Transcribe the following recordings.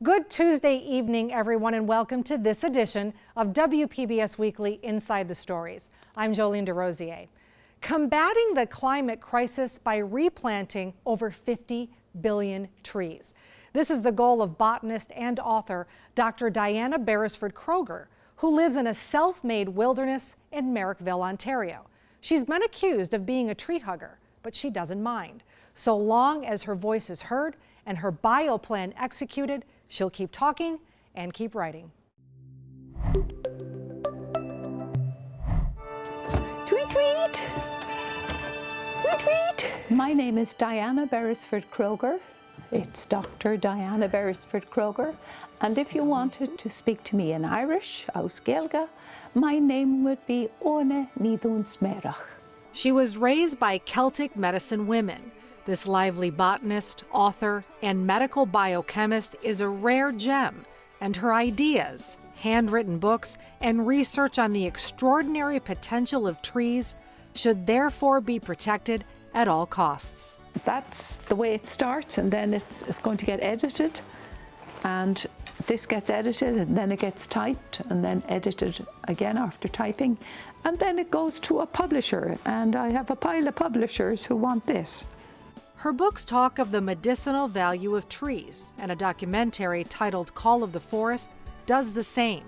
Good Tuesday evening, everyone, and welcome to this edition of WPBS Weekly Inside the Stories. I'm Jolene DeRosier. Combating the climate crisis by replanting over 50 billion trees. This is the goal of botanist and author Dr. Diana Beresford-Kroeger, who lives in a self-made wilderness in Marrickville, Ontario. She's been accused of being a tree hugger, but she doesn't mind. So long as her voice is heard and her bioplan executed, she'll keep talking and keep writing. Tweet, tweet! Tweet, tweet! My name is Diana Beresford-Kroeger. It's Dr. Diana Beresford-Kroeger. And if you wanted to speak to me in Irish, aus Gaeilge, my name would be Ona Nídún Smerach. She was raised by Celtic medicine women. This lively botanist, author, and medical biochemist is a rare gem, and her ideas, handwritten books, and research on the extraordinary potential of trees should therefore be protected at all costs. That's the way it starts, and then it's going to get edited, and this gets edited, and then it gets typed, and then edited again after typing, and then it goes to a publisher, and I have a pile of publishers who want this. Her books talk of the medicinal value of trees, and a documentary titled Call of the Forest does the same,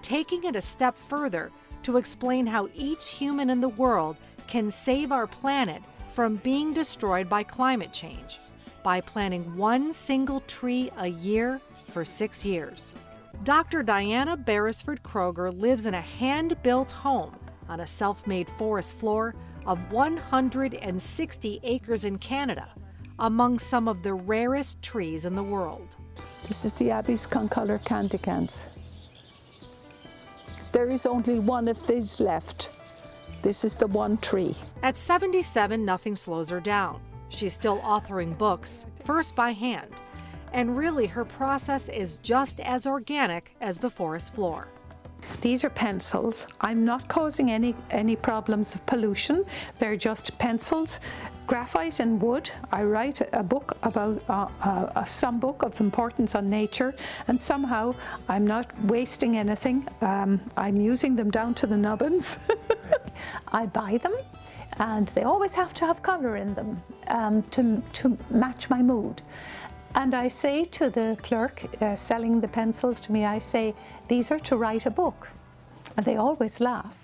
taking it a step further to explain how each human in the world can save our planet from being destroyed by climate change by planting one single tree a year for 6 years. Dr. Diana Beresford-Kroeger lives in a hand-built home on a self-made forest floor of 160 acres in Canada, among some of the rarest trees in the world. This is the Abbey's concolor candicans. There is only one of these left. This is the one tree. At 77, nothing slows her down. She's still authoring books, first by hand, and really her process is just as organic as the forest floor. These are pencils. I'm not causing any problems of pollution. They're just pencils, graphite and wood. I write a book about some book of importance on nature, and somehow I'm not wasting anything. I'm using them down to the nubbins. I buy them, and they always have to have color in them to match my mood. And I say to the clerk selling the pencils to me, I say, these are to write a book. And they always laugh.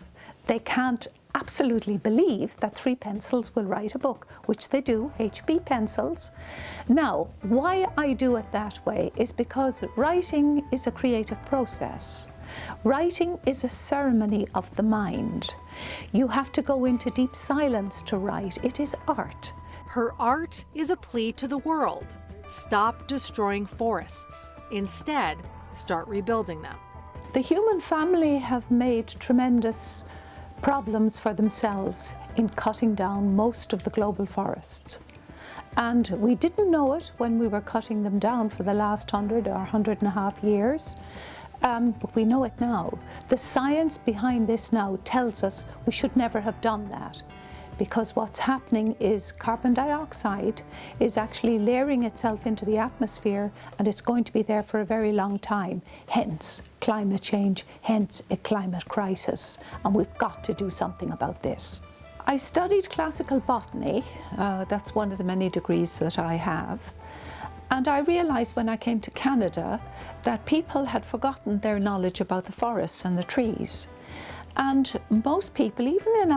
They can't absolutely believe that 3 pencils will write a book, which they do, HB pencils. Now, why I do it that way is because writing is a creative process. Writing is a ceremony of the mind. You have to go into deep silence to write. It is art. Her art is a plea to the world. Stop destroying forests. Instead, start rebuilding them. The human family have made tremendous problems for themselves in cutting down most of the global forests. And we didn't know it when we were cutting them down for the last 100 or 150 years. But we know it now. The science behind this now tells us we should never have done that, because what's happening is carbon dioxide is actually layering itself into the atmosphere, and it's going to be there for a very long time. Hence climate change, hence a climate crisis, and we've got to do something about this. I studied classical botany. That's one of the many degrees that I have. And I realized when I came to Canada that people had forgotten their knowledge about the forests and the trees. And most people, even in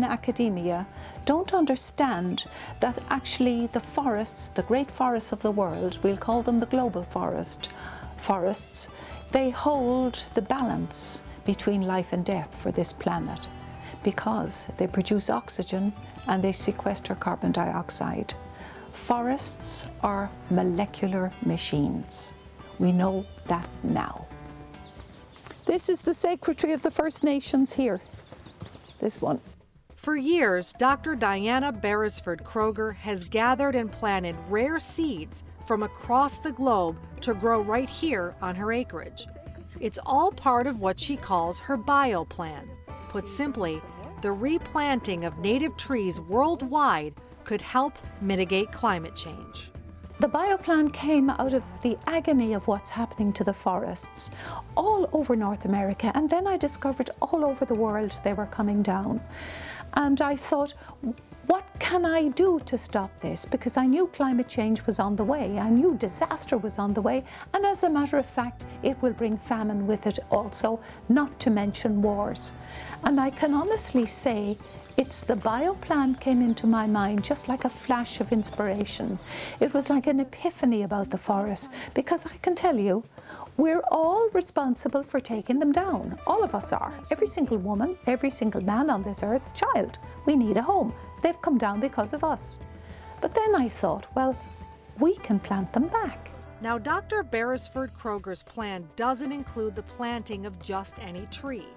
academia, don't understand that actually the forests, the great forests of the world, we'll call them the global forests, they hold the balance between life and death for this planet, because they produce oxygen and they sequester carbon dioxide. Forests are molecular machines. We know that now. This is the sacred tree of the First Nations here, this one. For years, Dr. Diana Beresford-Kroeger has gathered and planted rare seeds from across the globe to grow right here on her acreage. It's all part of what she calls her bioplan. Put simply, the replanting of native trees worldwide could help mitigate climate change. The Bioplant came out of the agony of what's happening to the forests all over North America, and then I discovered all over the world they were coming down. And I thought, what can I do to stop this? Because I knew climate change was on the way, I knew disaster was on the way, and as a matter of fact, it will bring famine with it also, not to mention wars. And I can honestly say, it's the Bioplant came into my mind just like a flash of inspiration. It was like an epiphany about the forest, because I can tell you, we're all responsible for taking them down. All of us are. Every single woman, every single man on this earth, child. We need a home. They've come down because of us. But then I thought, well, we can plant them back. Now, Dr. Beresford-Kroeger's plan doesn't include the planting of just any tree.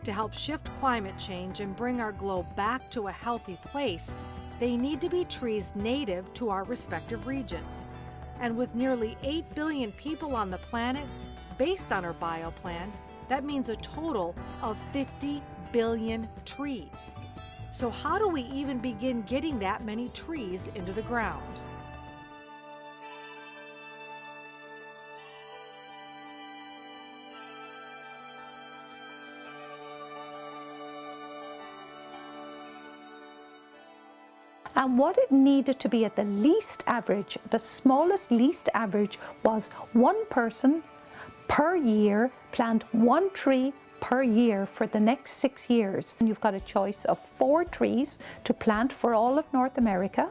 To help shift climate change and bring our globe back to a healthy place, they need to be trees native to our respective regions. And with nearly 8 billion people on the planet, based on our bioplan, that means a total of 50 billion trees. So how do we even begin getting that many trees into the ground? And what it needed to be at the least average, the smallest least average, was one person per year plant one tree per year for the next 6 years. And you've got a choice of 4 trees to plant for all of North America,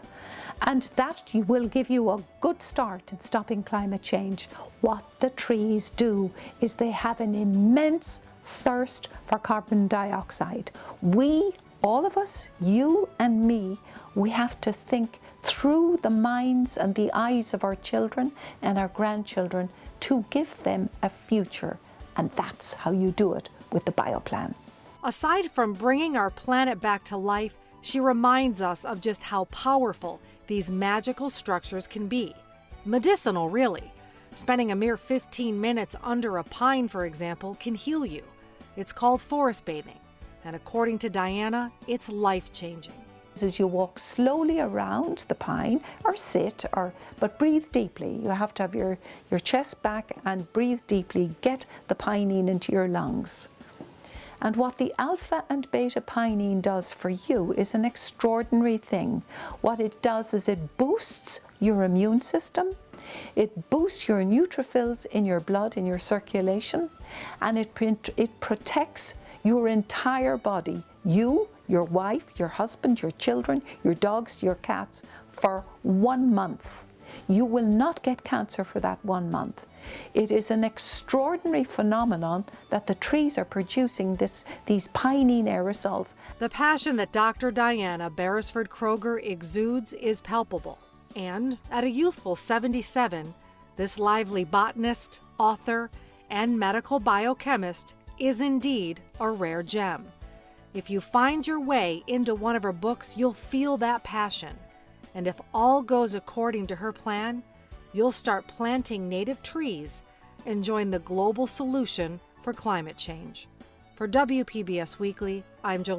and that will give you a good start in stopping climate change. What the trees do is they have an immense thirst for carbon dioxide. We, all of us, you and me, we have to think through the minds and the eyes of our children and our grandchildren to give them a future. And that's how you do it with the Bioplan. Aside from bringing our planet back to life, she reminds us of just how powerful these magical structures can be. Medicinal, really. Spending a mere 15 minutes under a pine, for example, can heal you. It's called forest bathing. And according to Diana, it's life-changing. As you walk slowly around the pine, or sit, but breathe deeply. You have to have your chest back and breathe deeply. Get the pinene into your lungs. And what the alpha and beta pinene does for you is an extraordinary thing. What it does is it boosts your immune system. It boosts your neutrophils in your blood, in your circulation, and it protects your entire body. You, your wife, your husband, your children, your dogs, your cats, for 1 month. You will not get cancer for that 1 month. It is an extraordinary phenomenon that the trees are producing these pinene aerosols. The passion that Dr. Diana Beresford-Kroeger exudes is palpable. And at a youthful 77, this lively botanist, author, and medical biochemist is indeed a rare gem. If you find your way into one of her books, you'll feel that passion. And if all goes according to her plan, you'll start planting native trees and join the global solution for climate change. For WPBS Weekly, I'm Jolene.